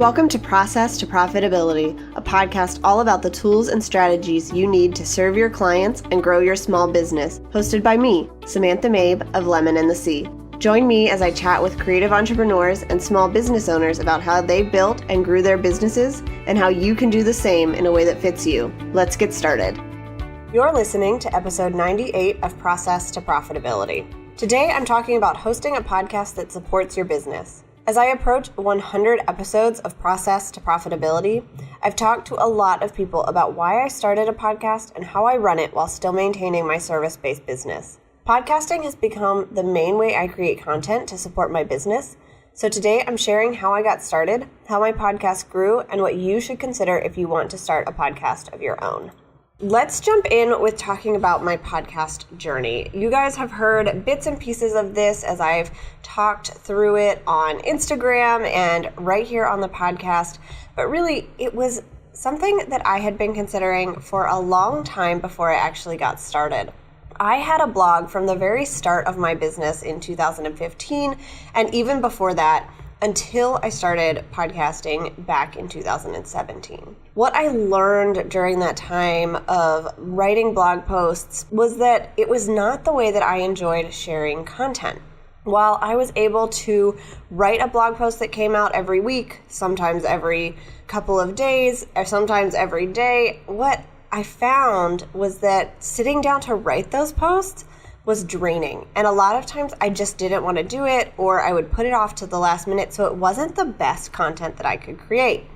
Welcome to Process to Profitability, a podcast all about the tools and strategies you need to serve your clients and grow your small business, hosted by me, Samantha Mabe of Lemon and the Sea. Join me as I chat with creative entrepreneurs and small business owners about how they built and grew their businesses and how you can do the same in a way that fits you. Let's get started. You're listening to episode 98 of Process to Profitability. Today, I'm talking about hosting a podcast that supports your business. As I approach 100 episodes of Process to Profitability, I've talked to a lot of people about why I started a podcast and how I run it while still maintaining my service-based business. Podcasting has become the main way I create content to support my business. So today I'm sharing how I got started, how my podcast grew, and what you should consider if you want to start a podcast of your own. Let's jump in with talking about my podcast journey. You guys have heard bits and pieces of this as I've talked through it on Instagram and right here on the podcast, but really it was something that I had been considering for a long time before I actually got started. I had a blog from the very start of my business in 2015, and even before that, until I started podcasting back in 2017. What I learned during that time of writing blog posts was that it was not the way that I enjoyed sharing content. While I was able to write a blog post that came out every week, sometimes every couple of days, or sometimes every day, what I found was that sitting down to write those posts was draining. And a lot of times I just didn't want to do it, or I would put it off to the last minute, so it wasn't the best content that I could create.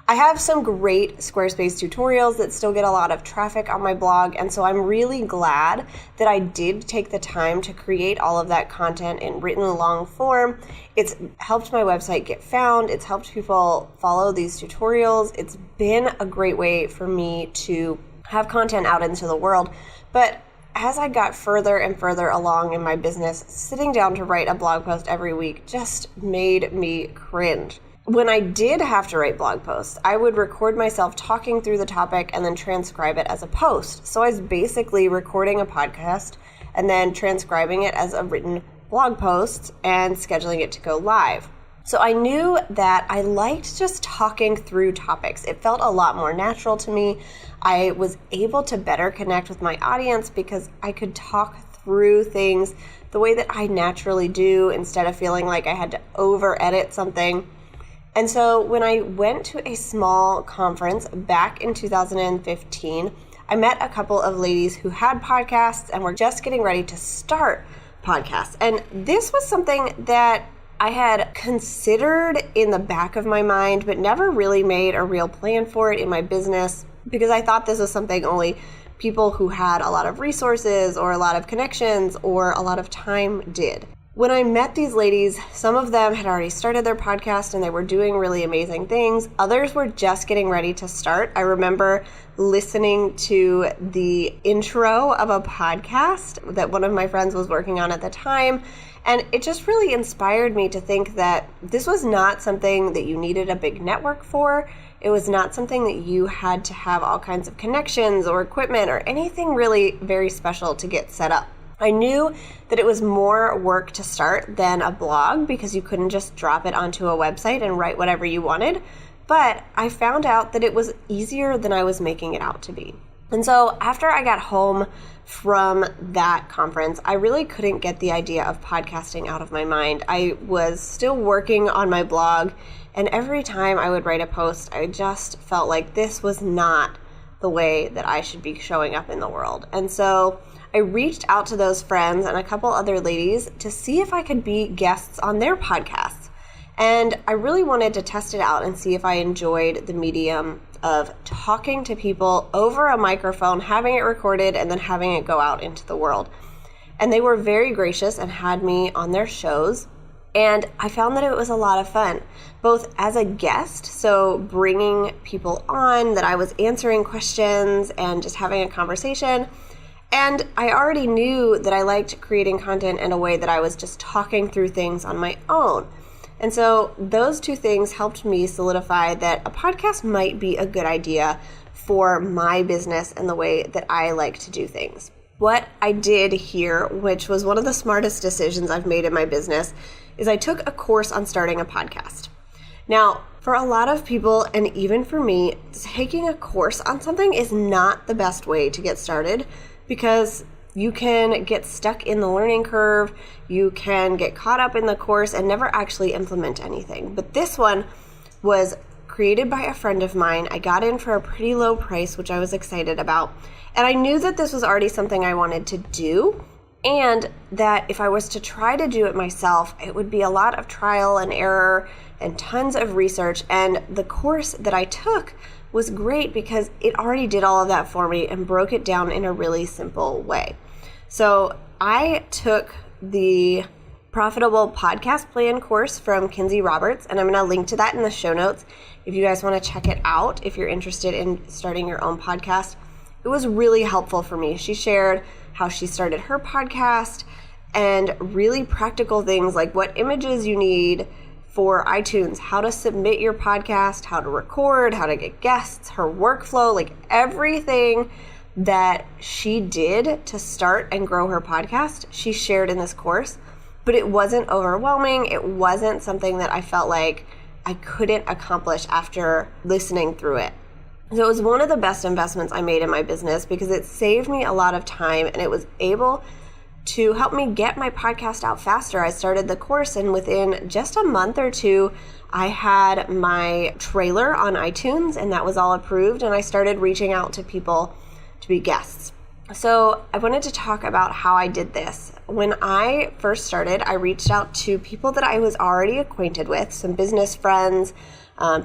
I have some great Squarespace tutorials that still get a lot of traffic on my blog, and so I'm really glad that I did take the time to create all of that content in written long form. It's helped my website get found. It's helped people follow these tutorials. It's been a great way for me to have content out into the world. But as I got further and further along in my business, sitting down to write a blog post every week just made me cringe. When I did have to write blog posts, I would record myself talking through the topic and then transcribe it as a post. So I was basically recording a podcast and then transcribing it as a written blog post and scheduling it to go live. So I knew that I liked just talking through topics. It felt a lot more natural to me. I was able to better connect with my audience because I could talk through things the way that I naturally do instead of feeling like I had to over-edit something. And so when I went to a small conference back in 2015, I met a couple of ladies who had podcasts and were just getting ready to start podcasts. And this was something that I had considered in the back of my mind, but never really made a real plan for it in my business because I thought this was something only people who had a lot of resources or a lot of connections or a lot of time did. When I met these ladies, some of them had already started their podcast and they were doing really amazing things. Others were just getting ready to start. I remember listening to the intro of a podcast that one of my friends was working on at the time. And it just really inspired me to think that this was not something that you needed a big network for. It was not something that you had to have all kinds of connections or equipment or anything really very special to get set up. I knew that it was more work to start than a blog because you couldn't just drop it onto a website and write whatever you wanted. But I found out that it was easier than I was making it out to be. And so after I got home from that conference, I really couldn't get the idea of podcasting out of my mind. I was still working on my blog, and every time I would write a post, I just felt like this was not the way that I should be showing up in the world. And so I reached out to those friends and a couple other ladies to see if I could be guests on their podcasts. And I really wanted to test it out and see if I enjoyed the medium of talking to people over a microphone, having it recorded, and then having it go out into the world. And they were very gracious and had me on their shows. And I found that it was a lot of fun, both as a guest, so bringing people on, that I was answering questions and just having a conversation. And I already knew that I liked creating content in a way that I was just talking through things on my own. And so those two things helped me solidify that a podcast might be a good idea for my business and the way that I like to do things. What I did here, which was one of the smartest decisions I've made in my business, is I took a course on starting a podcast. Now, For a lot of people, and even for me, taking a course on something is not the best way to get started because you can get stuck in the learning curve, you can get caught up in the course and never actually implement anything. But this one was created by a friend of mine. I got in for a pretty low price, which I was excited about. And I knew that this was already something I wanted to do, and that if I was to try to do it myself, it would be a lot of trial and error and tons of research. And the course that I took was great because it already did all of that for me and broke it down in a really simple way. So I took the Profitable Podcast Plan course from Kinsey Roberts, and I'm going to link to that in the show notes if you guys want to check it out if you're interested in starting your own podcast. It was really helpful for me. She shared how she started her podcast and really practical things like what images you need for iTunes, how to submit your podcast, how to record, how to get guests, her workflow, like everything that she did to start and grow her podcast, she shared in this course. But it wasn't overwhelming. It wasn't something that I felt like I couldn't accomplish after listening through it. So it was one of the best investments I made in my business because it saved me a lot of time and it was able to help me get my podcast out faster. I started the course and within just a month or two, I had my trailer on iTunes and that was all approved, and I started reaching out to people to be guests. So I wanted to talk about how I did this. When I first started, I reached out to people that I was already acquainted with, some business friends,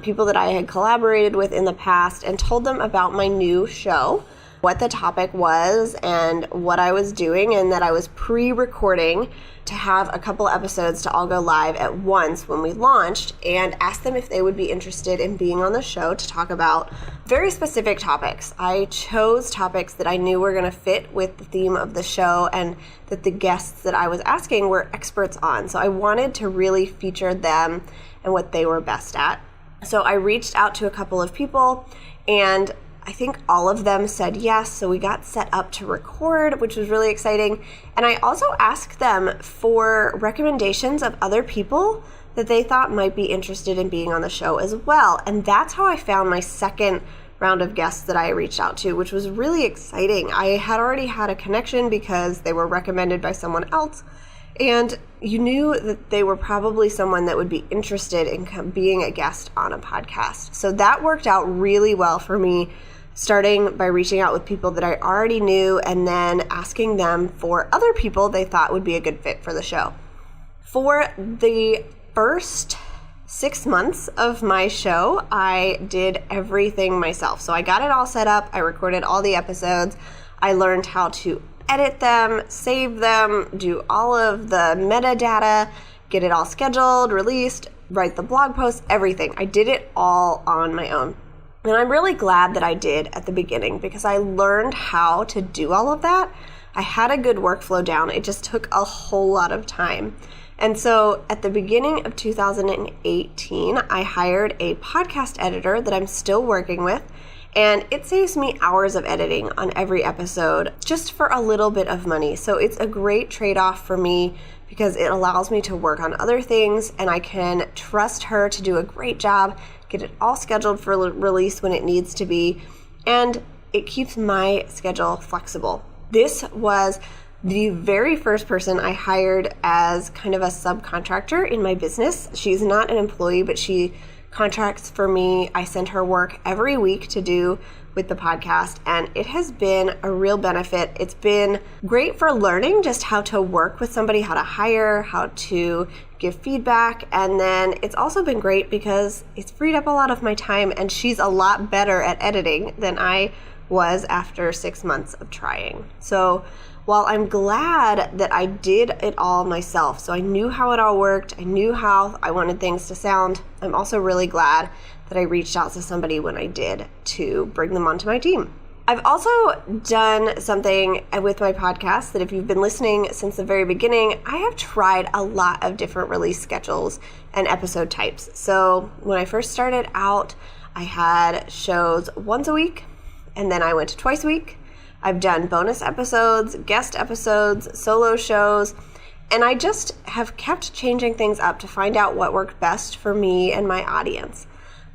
people that I had collaborated with in the past, and told them about my new show, what the topic was and what I was doing, and that I was pre-recording to have a couple episodes to all go live at once when we launched, and asked them if they would be interested in being on the show to talk about very specific topics. I chose topics that I knew were going to fit with the theme of the show and that the guests that I was asking were experts on. So I wanted to really feature them and what they were best at. So I reached out to a couple of people, and I think all of them said yes, so we got set up to record, which was really exciting. And I also asked them for recommendations of other people that they thought might be interested in being on the show as well. And that's how I found my second round of guests that I reached out to, which was really exciting. I had already had a connection because they were recommended by someone else, and you knew that they were probably someone that would be interested in being a guest on a podcast. So that worked out really well for me, starting by reaching out with people that I already knew and then asking them for other people they thought would be a good fit for the show. For the first 6 months of my show, I did everything myself. So I got it all set up. I recorded all the episodes. I learned how to edit them, save them, do all of the metadata, get it all scheduled, released, write the blog posts, everything. I did it all on my own. And I'm really glad that I did at the beginning because I learned how to do all of that. I had a good workflow down. It just took a whole lot of time. And so at the beginning of 2018, I hired a podcast editor that I'm still working with. And it saves me hours of editing on every episode just for a little bit of money. So it's a great trade-off for me because it allows me to work on other things and I can trust her to do a great job, get it all scheduled for release when it needs to be, and it keeps my schedule flexible. This was the very first person I hired as kind of a subcontractor in my business. She's not an employee, but she contracts for me. I send her work every week to do with the podcast, and it has been a real benefit. It's been great for learning just how to work with somebody, how to hire, how to give feedback, and then it's also been great because it's freed up a lot of my time, and she's a lot better at editing than I was after 6 months of trying. So while I'm glad that I did it all myself, so I knew how it all worked, I knew how I wanted things to sound, I'm also really glad that I reached out to somebody when I did to bring them onto my team. I've also done something with my podcast that if you've been listening since the very beginning, I have tried a lot of different release schedules and episode types. So when I first started out, I had shows once a week, and then I went to twice a week. I've done bonus episodes, guest episodes, solo shows, and I just have kept changing things up to find out what worked best for me and my audience.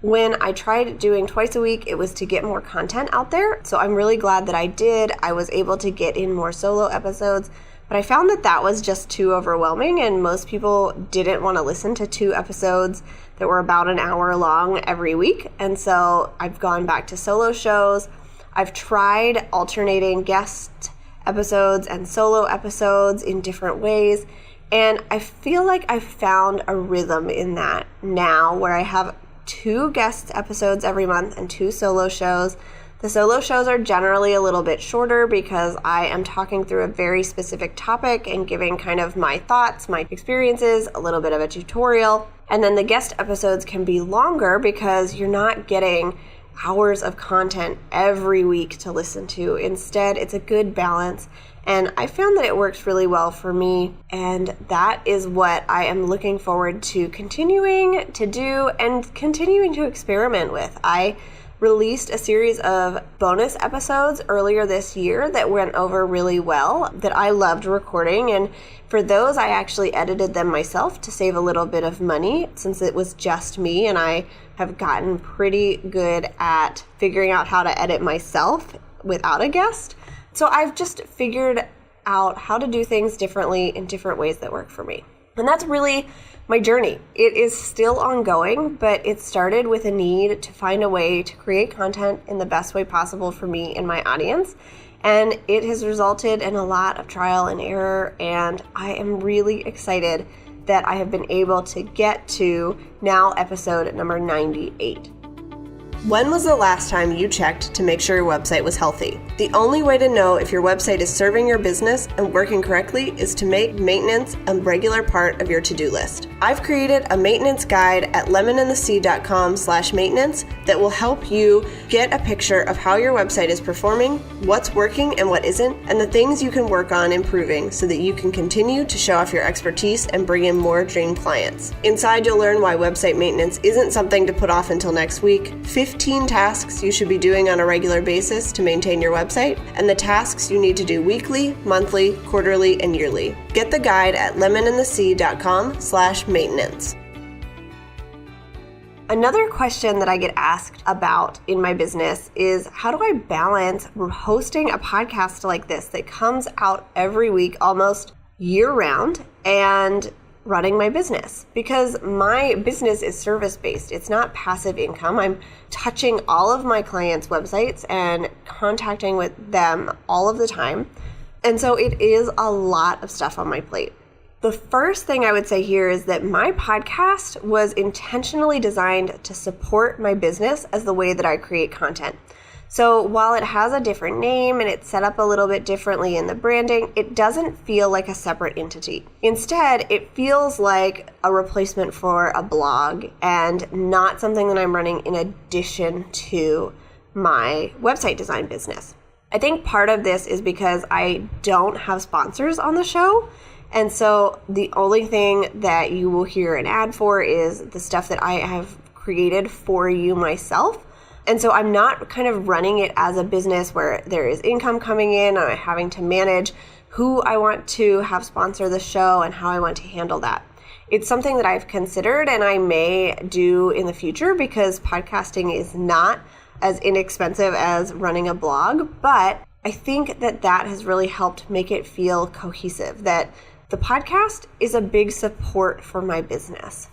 When I tried doing twice a week, it was to get more content out there. So I'm really glad that I did. I was able to get in more solo episodes, but I found that that was just too overwhelming, and most people didn't want to listen to 2 episodes that were about an hour long every week. And so I've gone back to solo shows. I've tried alternating guest episodes and solo episodes in different ways. And I feel like I've found a rhythm in that now, where I have 2 guest episodes every month and 2 solo shows. The solo shows are generally a little bit shorter because I am talking through a very specific topic and giving kind of my thoughts, my experiences, a little bit of a tutorial. And then the guest episodes can be longer because you're not getting hours of content every week to listen to. Instead, it's a good balance. And I found that it works really well for me, and that is what I am looking forward to continuing to do and continuing to experiment with. I released a series of bonus episodes earlier this year that went over really well, that I loved recording, and for those I actually edited them myself to save a little bit of money since it was just me, and I have gotten pretty good at figuring out how to edit myself without a guest. So I've just figured out how to do things differently in different ways that work for me. And that's really my journey. It is still ongoing, but it started with a need to find a way to create content in the best way possible for me and my audience. And it has resulted in a lot of trial and error, and I am really excited that I have been able to get to now episode number 98. When was the last time you checked to make sure your website was healthy? The only way to know if your website is serving your business and working correctly is to make maintenance a regular part of your to-do list. I've created a maintenance guide at lemonandthesea.com/maintenance that will help you get a picture of how your website is performing, what's working and what isn't, and the things you can work on improving so that you can continue to show off your expertise and bring in more dream clients. Inside, you'll learn why website maintenance isn't something to put off until next week, 15 tasks you should be doing on a regular basis to maintain your website, and the tasks you need to do weekly, monthly, quarterly, and yearly. Get the guide at lemonandthesea.com/maintenance. Another question that I get asked about in my business is, how do I balance hosting a podcast like this that comes out every week almost year-round and running my business? Because my business is service-based. It's not passive income. I'm touching all of my clients' websites and contacting with them all of the time. And so it is a lot of stuff on my plate. The first thing I would say here is that my podcast was intentionally designed to support my business as the way that I create content. So while it has a different name and it's set up a little bit differently in the branding, it doesn't feel like a separate entity. Instead, it feels like a replacement for a blog and not something that I'm running in addition to my website design business. I think part of this is because I don't have sponsors on the show. And so the only thing that you will hear an ad for is the stuff that I have created for you myself. And so I'm not kind of running it as a business where there is income coming in and I'm having to manage who I want to have sponsor the show and how I want to handle that. It's something that I've considered and I may do in the future because podcasting is not as inexpensive as running a blog. But I think that that has really helped make it feel cohesive, that the podcast is a big support for my business.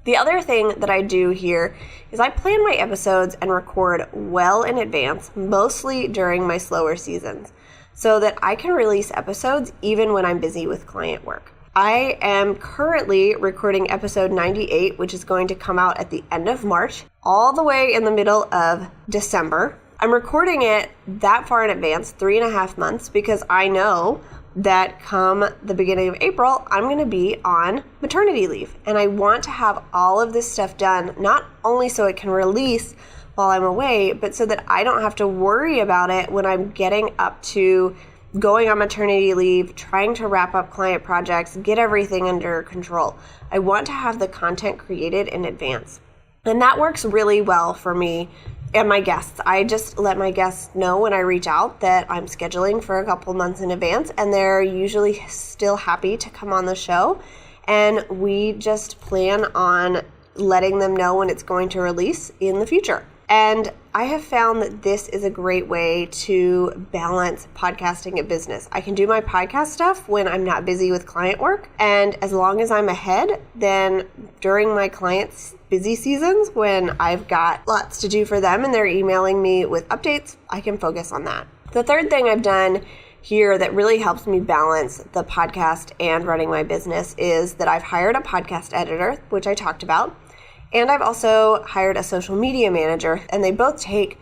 The other thing that I do here is I plan my episodes and record well in advance, mostly during my slower seasons, so that I can release episodes even when I'm busy with client work. I am currently recording episode 98, which is going to come out at the end of March, all the way in the middle of December. I'm recording it that far in advance, 3.5 months, because I know that come the beginning of April, I'm going to be on maternity leave. And I want to have all of this stuff done, not only so it can release while I'm away, but so that I don't have to worry about it when I'm getting up to going on maternity leave, trying to wrap up client projects, get everything under control. I want to have the content created in advance. And that works really well for me and my guests. I just let my guests know when I reach out that I'm scheduling for a couple months in advance, and they're usually still happy to come on the show. And we just plan on letting them know when it's going to release in the future. And I have found that this is a great way to balance podcasting and business. I can do my podcast stuff when I'm not busy with client work. And as long as I'm ahead, then during my clients' busy seasons, when I've got lots to do for them and they're emailing me with updates, I can focus on that. The third thing I've done here that really helps me balance the podcast and running my business is that I've hired a podcast editor, which I talked about. And I've also hired a social media manager, and they both take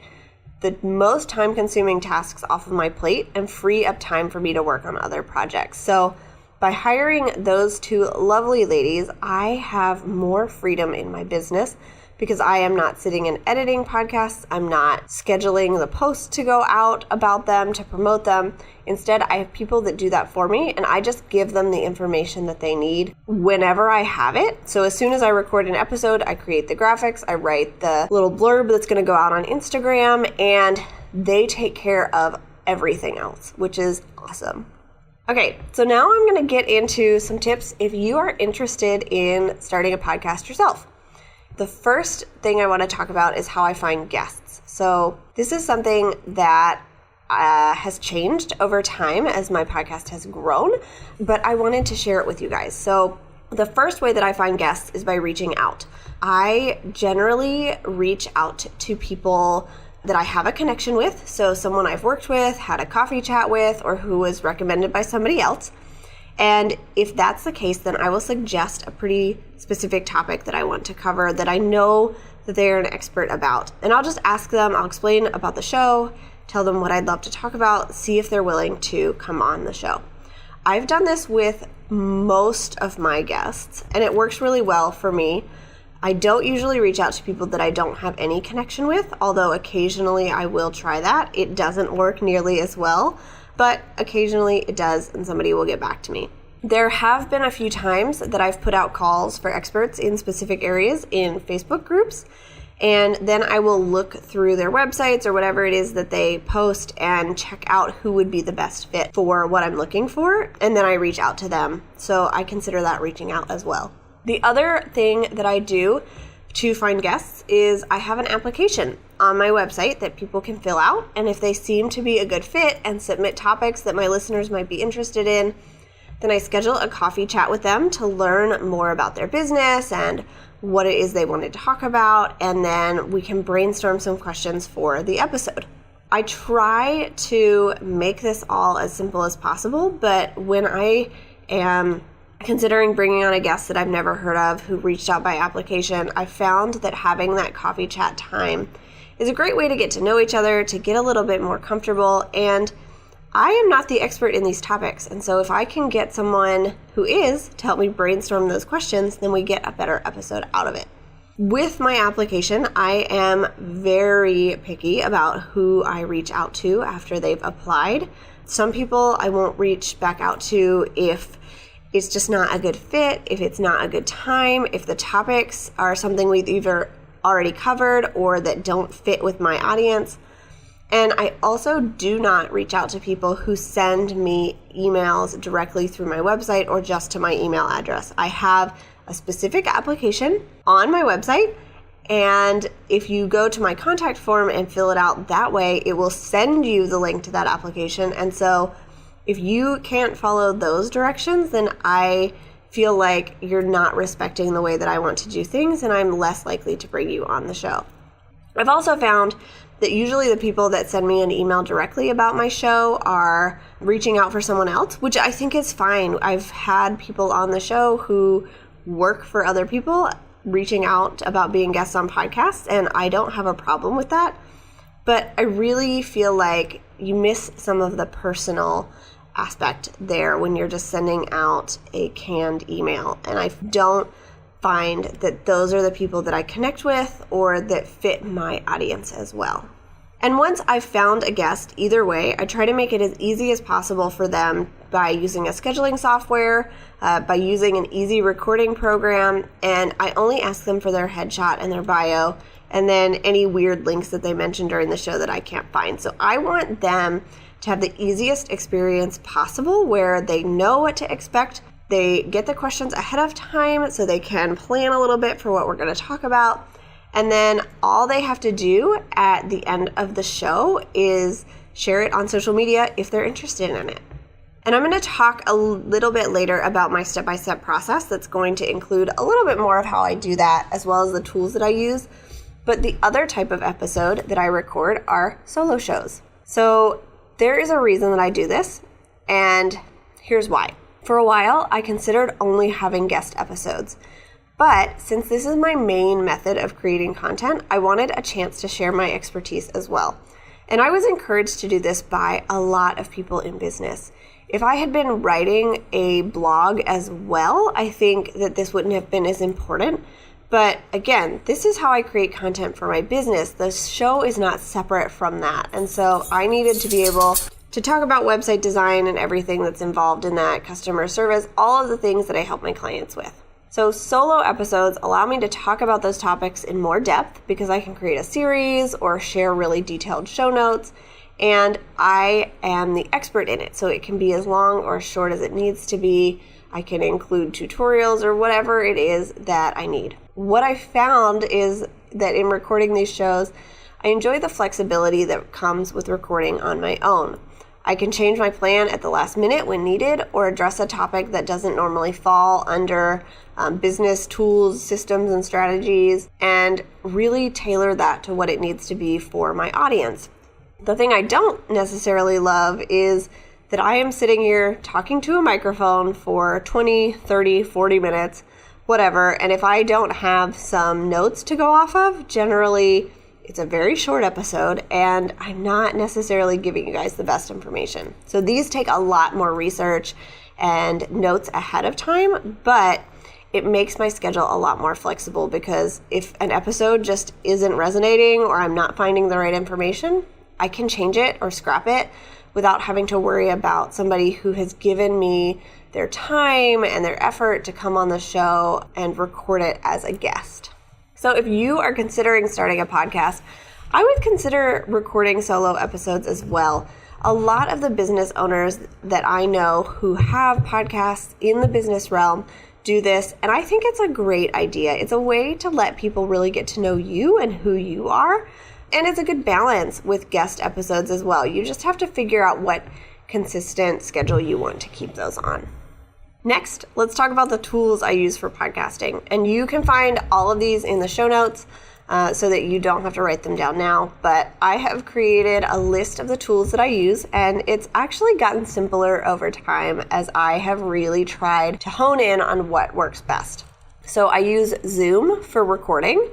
the most time-consuming tasks off of my plate and free up time for me to work on other projects. So by hiring those two lovely ladies, I have more freedom in my business because I am not sitting and editing podcasts. I'm not scheduling the posts to go out about them, to promote them. Instead, I have people that do that for me, and I just give them the information that they need whenever I have it. So as soon as I record an episode, I create the graphics, I write the little blurb that's going to go out on Instagram, and they take care of everything else, which is awesome. Okay, so now I'm going to get into some tips if you are interested in starting a podcast yourself. The first thing I want to talk about is how I find guests. So this is something that has changed over time as my podcast has grown, but I wanted to share it with you guys. So the first way that I find guests is by reaching out. I generally reach out to people that I have a connection with, so someone I've worked with, had a coffee chat with, or who was recommended by somebody else. And if that's the case, then I will suggest a pretty specific topic that I want to cover that I know that they're an expert about. And I'll just ask them, I'll explain about the show, tell them what I'd love to talk about, see if they're willing to come on the show. I've done this with most of my guests, and it works really well for me. I don't usually reach out to people that I don't have any connection with, although occasionally I will try that. It doesn't work nearly as well, but occasionally it does, and somebody will get back to me. There have been a few times that I've put out calls for experts in specific areas in Facebook groups, and then I will look through their websites or whatever it is that they post and check out who would be the best fit for what I'm looking for, and then I reach out to them. So I consider that reaching out as well. The other thing that I do to find guests is I have an application on my website that people can fill out, and if they seem to be a good fit and submit topics that my listeners might be interested in, then I schedule a coffee chat with them to learn more about their business and what it is they want to talk about, and then we can brainstorm some questions for the episode. I try to make this all as simple as possible, but when I am considering bringing on a guest that I've never heard of who reached out by application, I found that having that coffee chat time is a great way to get to know each other, to get a little bit more comfortable, and I am not the expert in these topics, and so if I can get someone who is to help me brainstorm those questions, then we get a better episode out of it. With my application, I am very picky about who I reach out to after they've applied. Some people I won't reach back out to if it's just not a good fit, if it's not a good time, if the topics are something we've either already covered or that don't fit with my audience. And I also do not reach out to people who send me emails directly through my website or just to my email address. I have a specific application on my website, and if you go to my contact form and fill it out that way, it will send you the link to that application. And so if you can't follow those directions, then I feel like you're not respecting the way that I want to do things, and I'm less likely to bring you on the show. I've also found that usually the people that send me an email directly about my show are reaching out for someone else, which I think is fine. I've had people on the show who work for other people reaching out about being guests on podcasts, and I don't have a problem with that. But I really feel like you miss some of the personal aspect there when you're just sending out a canned email. And I don't find that those are the people that I connect with or that fit my audience as well. And once I've found a guest, either way, I try to make it as easy as possible for them by using a scheduling software, by using an easy recording program, and I only ask them for their headshot and their bio, and then any weird links that they mentioned during the show that I can't find. So I want them to have the easiest experience possible where they know what to expect They get the questions ahead of time so they can plan a little bit for what we're going to talk about. And then all they have to do at the end of the show is share it on social media if they're interested in it. And I'm going to talk a little bit later about my step-by-step process that's going to include a little bit more of how I do that, as well as the tools that I use. But the other type of episode that I record are solo shows. So there is a reason that I do this, and here's why. For a while, I considered only having guest episodes. But since this is my main method of creating content, I wanted a chance to share my expertise as well. And I was encouraged to do this by a lot of people in business. If I had been writing a blog as well, I think that this wouldn't have been as important. But again, this is how I create content for my business. The show is not separate from that. And so I needed to be able to talk about website design and everything that's involved in that, customer service, all of the things that I help my clients with. So solo episodes allow me to talk about those topics in more depth because I can create a series or share really detailed show notes, and I am the expert in it. So it can be as long or as short as it needs to be. I can include tutorials or whatever it is that I need. What I found is that in recording these shows, I enjoy the flexibility that comes with recording on my own. I can change my plan at the last minute when needed or address a topic that doesn't normally fall under business tools, systems, and strategies, and really tailor that to what it needs to be for my audience. The thing I don't necessarily love is that I am sitting here talking to a microphone for 20, 30, 40 minutes, whatever, and if I don't have some notes to go off of, generally it's a very short episode and I'm not necessarily giving you guys the best information. So these take a lot more research and notes ahead of time, but it makes my schedule a lot more flexible because if an episode just isn't resonating or I'm not finding the right information, I can change it or scrap it without having to worry about somebody who has given me their time and their effort to come on the show and record it as a guest. So if you are considering starting a podcast, I would consider recording solo episodes as well. A lot of the business owners that I know who have podcasts in the business realm do this, and I think it's a great idea. It's a way to let people really get to know you and who you are, and it's a good balance with guest episodes as well. You just have to figure out what consistent schedule you want to keep those on. Next, let's talk about the tools I use for podcasting. And you can find all of these in the show notes so that you don't have to write them down now. But I have created a list of the tools that I use, and it's actually gotten simpler over time as I have really tried to hone in on what works best. So I use Zoom for recording.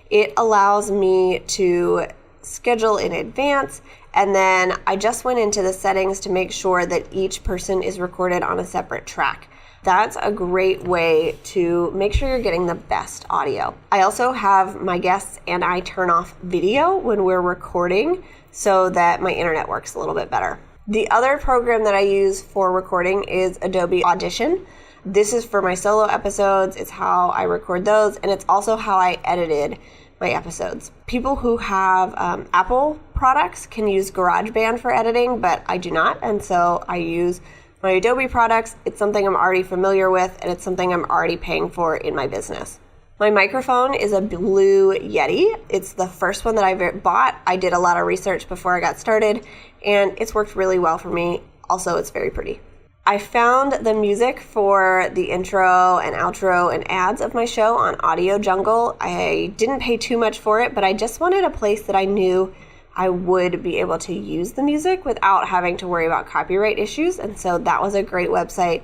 It allows me to schedule in advance, and then I just went into the settings to make sure that each person is recorded on a separate track. That's a great way to make sure you're getting the best audio. I also have my guests and I turn off video when we're recording so that my internet works a little bit better. The other program that I use for recording is Adobe Audition. This is for my solo episodes. It's how I record those, and it's also how I edited my episodes. People who have Apple products can use GarageBand for editing, but I do not, and so I use my Adobe products. It's something I'm already familiar with, and it's something I'm already paying for in my business. My microphone is a Blue Yeti. It's the first one that I bought. I did a lot of research before I got started, and it's worked really well for me. Also, it's very pretty. I found the music for the intro and outro and ads of my show on Audio Jungle. I didn't pay too much for it, but I just wanted a place that I knew I would be able to use the music without having to worry about copyright issues. And so that was a great website.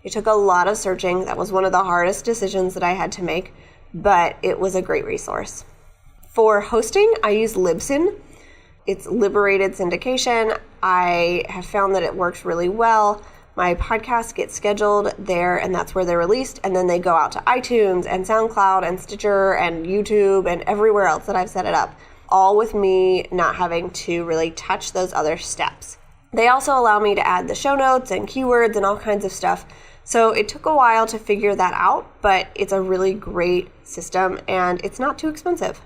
It took a lot of searching. That was one of the hardest decisions that I had to make, but it was a great resource. For hosting, I use Libsyn. It's liberated syndication. I have found that it works really well. My podcasts get scheduled there, and that's where they're released, and then they go out to iTunes and SoundCloud and Stitcher and YouTube and everywhere else that I've set it up, all with me not having to really touch those other steps. They also allow me to add the show notes and keywords and all kinds of stuff. So it took a while to figure that out, but it's a really great system and it's not too expensive.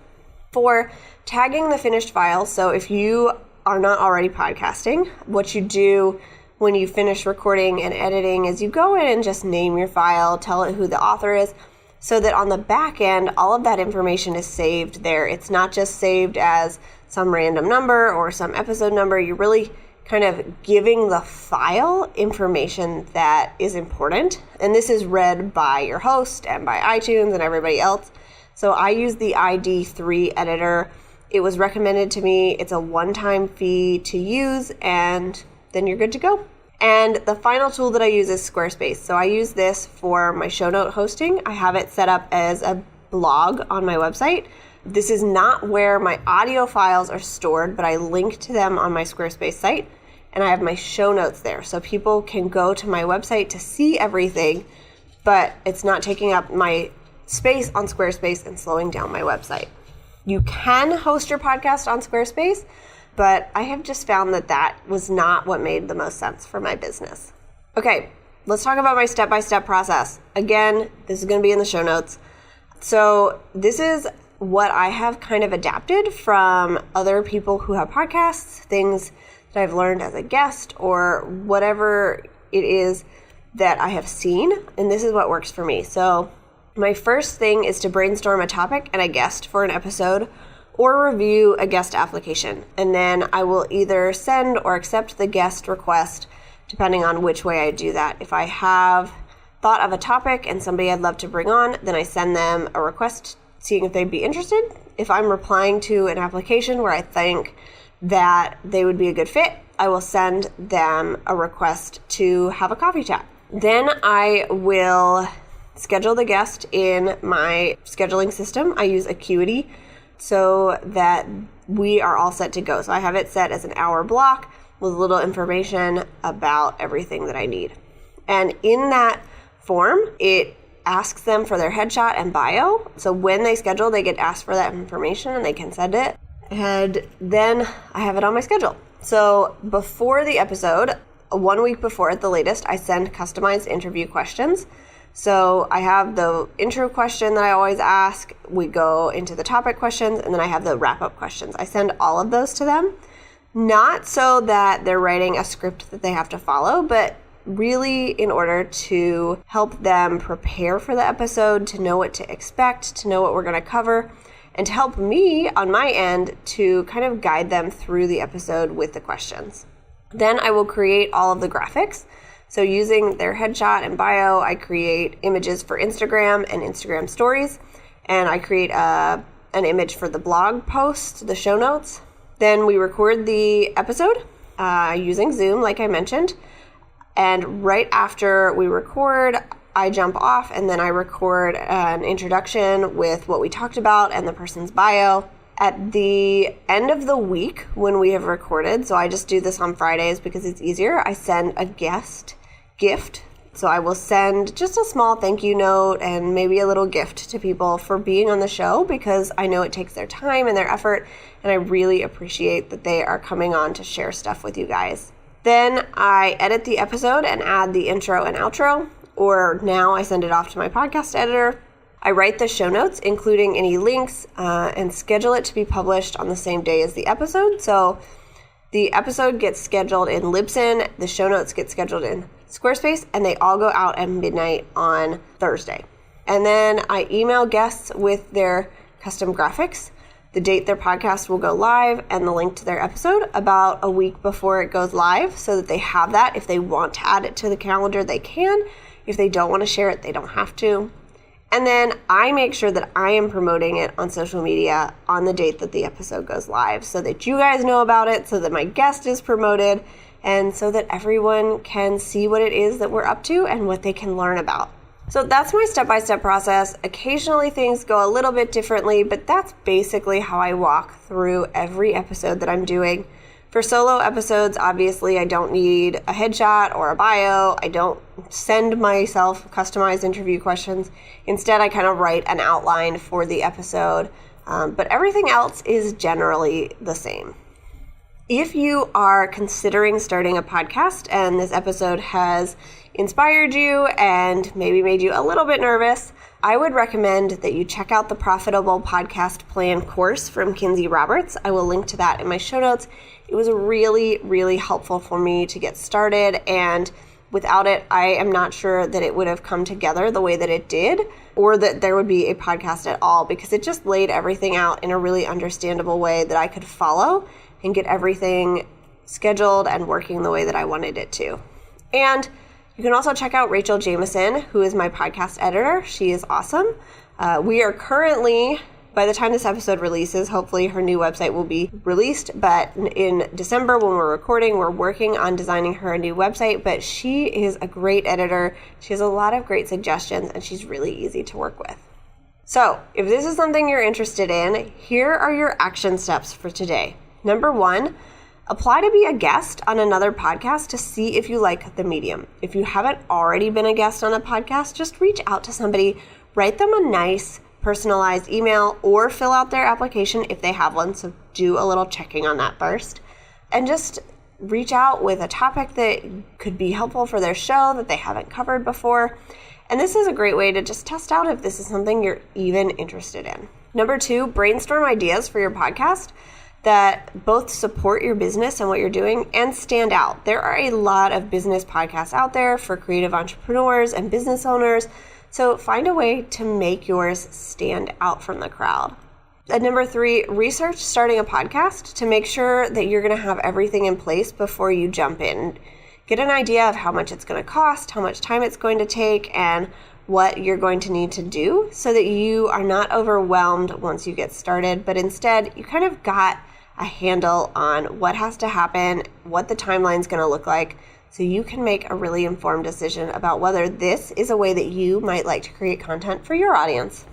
For tagging the finished files, so if you are not already podcasting, what you do when you finish recording and editing is you go in and just name your file, tell it who the author is, so that on the back end, all of that information is saved there. It's not just saved as some random number or some episode number. You're really kind of giving the file information that is important. And this is read by your host and by iTunes and everybody else. So I use the ID3 Editor. It was recommended to me. It's a one-time fee to use, and then you're good to go. And the final tool that I use is Squarespace. So I use this for my show note hosting. I have it set up as a blog on my website. This is not where my audio files are stored, but I link to them on my Squarespace site, and I have my show notes there. So people can go to my website to see everything, but it's not taking up my space on Squarespace and slowing down my website. You can host your podcast on Squarespace, but I have just found that that was not what made the most sense for my business. Okay, let's talk about my step-by-step process. Again, this is going to be in the show notes. So this is what I have kind of adapted from other people who have podcasts, things that I've learned as a guest, or whatever it is that I have seen, and this is what works for me. So my first thing is to brainstorm a topic and a guest for an episode, or review a guest application. And then I will either send or accept the guest request, depending on which way I do that. If I have thought of a topic and somebody I'd love to bring on, then I send them a request seeing if they'd be interested. If I'm replying to an application where I think that they would be a good fit, I will send them a request to have a coffee chat. Then I will schedule the guest in my scheduling system. I use Acuity so that we are all set to go. So I have it set as an hour block with a little information about everything that I need. And in that form, it asks them for their headshot and bio. So when they schedule, they get asked for that information and they can send it. And then I have it on my schedule. So before the episode, 1 week before at the latest, I send customized interview questions. So I have the intro question that I always ask, we go into the topic questions, and then I have the wrap-up questions. I send all of those to them, not so that they're writing a script that they have to follow, but really in order to help them prepare for the episode, to know what to expect, to know what we're going to cover, and to help me on my end to kind of guide them through the episode with the questions. Then I will create all of the graphics. So using their headshot and bio, I create images for Instagram and Instagram stories, and I create an image for the blog post, the show notes. Then we record the episode using Zoom, like I mentioned. And right after we record, I jump off and then I record an introduction with what we talked about and the person's bio. At the end of the week when we have recorded, so I just do this on Fridays because it's easier, I send a guest gift. So I will send just a small thank you note and maybe a little gift to people for being on the show, because I know it takes their time and their effort, and I really appreciate that they are coming on to share stuff with you guys. Then I edit the episode and add the intro and outro, or now I send it off to my podcast editor. I write the show notes, including any links, and schedule it to be published on the same day as the episode. So the episode gets scheduled in Libsyn, the show notes get scheduled in Squarespace, and they all go out at midnight on Thursday. And then I email guests with their custom graphics, the date their podcast will go live, and the link to their episode about a week before it goes live, so that they have that. If they want to add it to the calendar, they can. If they don't want to share it, they don't have to. And then I make sure that I am promoting it on social media on the date that the episode goes live, so that you guys know about it, so that my guest is promoted, and so that everyone can see what it is that we're up to and what they can learn about. So that's my step-by-step process. Occasionally things go a little bit differently, but that's basically how I walk through every episode that I'm doing. For solo episodes, obviously, I don't need a headshot or a bio. I don't send myself customized interview questions. Instead, I kind of write an outline for the episode, but everything else is generally the same. If you are considering starting a podcast and this episode has inspired you and maybe made you a little bit nervous, I would recommend that you check out the Profitable Podcast Plan course from Kinsey Roberts. I will link to that in my show notes. It was really, really helpful for me to get started, and without it, I am not sure that it would have come together the way that it did, or that there would be a podcast at all, because it just laid everything out in a really understandable way that I could follow and get everything scheduled and working the way that I wanted it to. And you can also check out Rachael Jamison, who is my podcast editor. She is awesome. We are currently, by the time this episode releases, hopefully her new website will be released, but in December when we're recording, we're working on designing her a new website, but she is a great editor. She has a lot of great suggestions, and she's really easy to work with. So if this is something you're interested in, here are your action steps for today. Number 1, apply to be a guest on another podcast to see if you like the medium. If you haven't already been a guest on a podcast, just reach out to somebody, write them a nice personalized email, or fill out their application if they have one. So do a little checking on that first. And just reach out with a topic that could be helpful for their show that they haven't covered before. And this is a great way to just test out if this is something you're even interested in. Number 2, brainstorm ideas for your podcast that both support your business and what you're doing and stand out. There are a lot of business podcasts out there for creative entrepreneurs and business owners, so find a way to make yours stand out from the crowd. And number 3, research starting a podcast to make sure that you're going to have everything in place before you jump in. Get an idea of how much it's going to cost, how much time it's going to take, and what you're going to need to do so that you are not overwhelmed once you get started, but instead you kind of got a handle on what has to happen, what the timeline's going to look like, so you can make a really informed decision about whether this is a way that you might like to create content for your audience.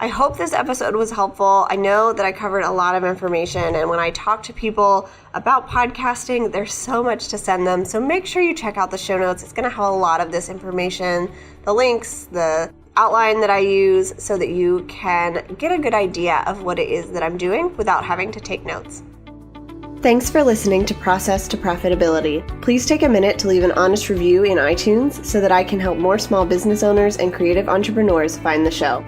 I hope this episode was helpful. I know that I covered a lot of information, and when I talk to people about podcasting, there's so much to send them, so make sure you check out the show notes. It's going to have a lot of this information, the links, the outline that I use, so that you can get a good idea of what it is that I'm doing without having to take notes. Thanks for listening to Process to Profitability. Please take a minute to leave an honest review in iTunes so that I can help more small business owners and creative entrepreneurs find the show.